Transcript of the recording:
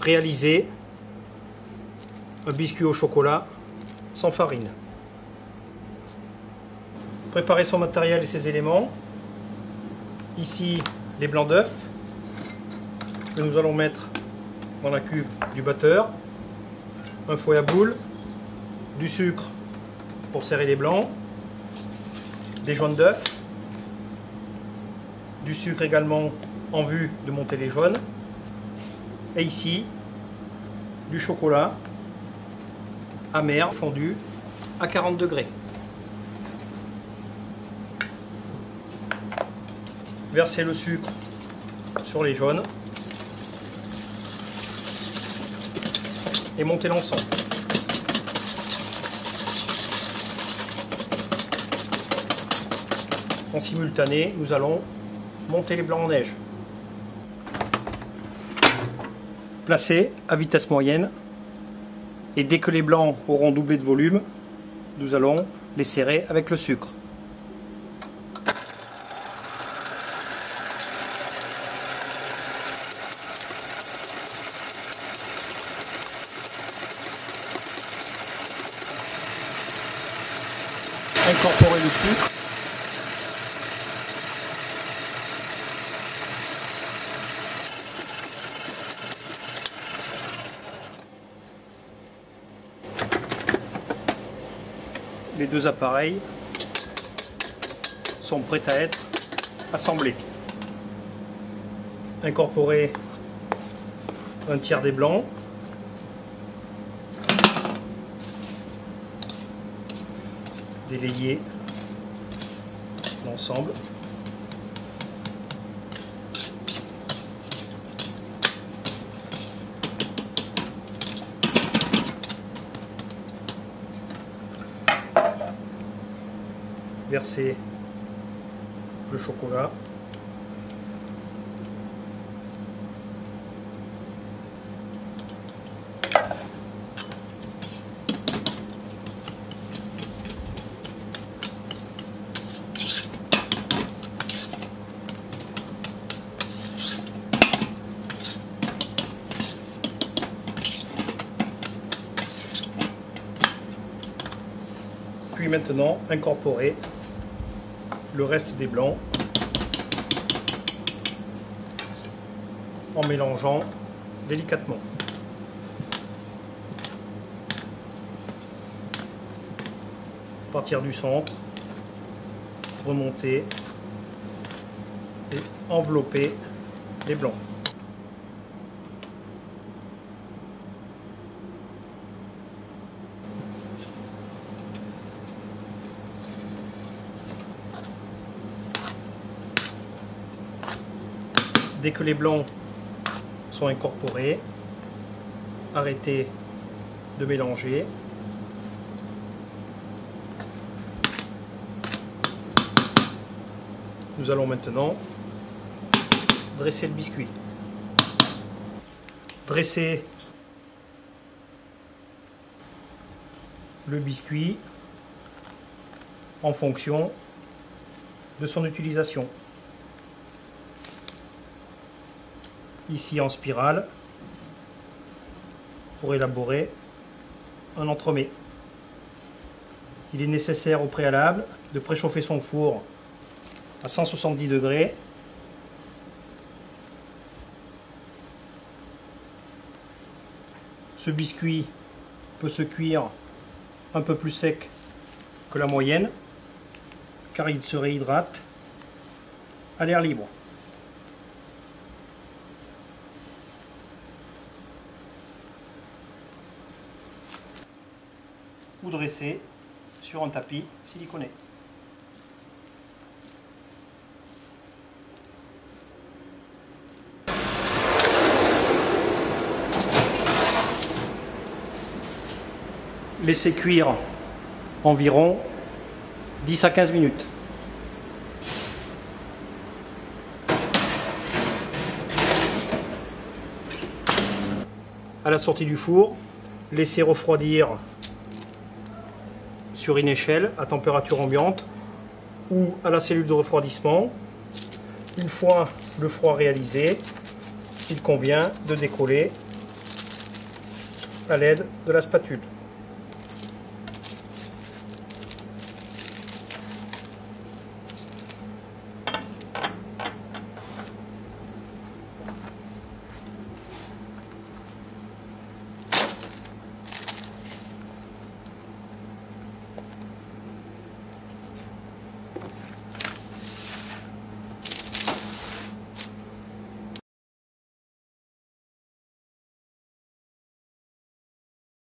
réaliser un biscuit au chocolat sans farine. Préparer son matériel et ses éléments. Ici, les blancs d'œufs que nous allons mettre dans la cuve du batteur, un fouet à boules, du sucre pour serrer les blancs, des jaunes d'œufs, du sucre également en vue de monter les jaunes, et ici du chocolat amer fondu à 40 degrés. Versez le sucre sur les jaunes et montez l'ensemble. En simultané, nous allons monter les blancs en neige. Placez à vitesse moyenne et dès que les blancs auront doublé de volume, nous allons les serrer avec le sucre. Incorporer le sucre. Les deux appareils sont prêts à être assemblés. Incorporer un tiers des blancs. Délayer l'ensemble. Verser le chocolat. Puis maintenant incorporer le reste des blancs en mélangeant délicatement. À partir du centre, remonter et envelopper les blancs. Dès que les blancs sont incorporés, arrêtez de mélanger. Nous allons maintenant dresser le biscuit. Dressez le biscuit en fonction de son utilisation. Ici en spirale pour élaborer un entremets. Il est nécessaire au préalable de préchauffer son four à 170 degrés Ce biscuit peut se cuire un peu plus sec que la moyenne car il se réhydrate à l'air libre. Ou dresser sur un tapis siliconé. Laissez cuire environ 10 à 15 minutes. À la sortie du four, laissez refroidir sur une échelle à température ambiante ou à la cellule de refroidissement. Une fois le froid réalisé, il convient de décoller à l'aide de la spatule.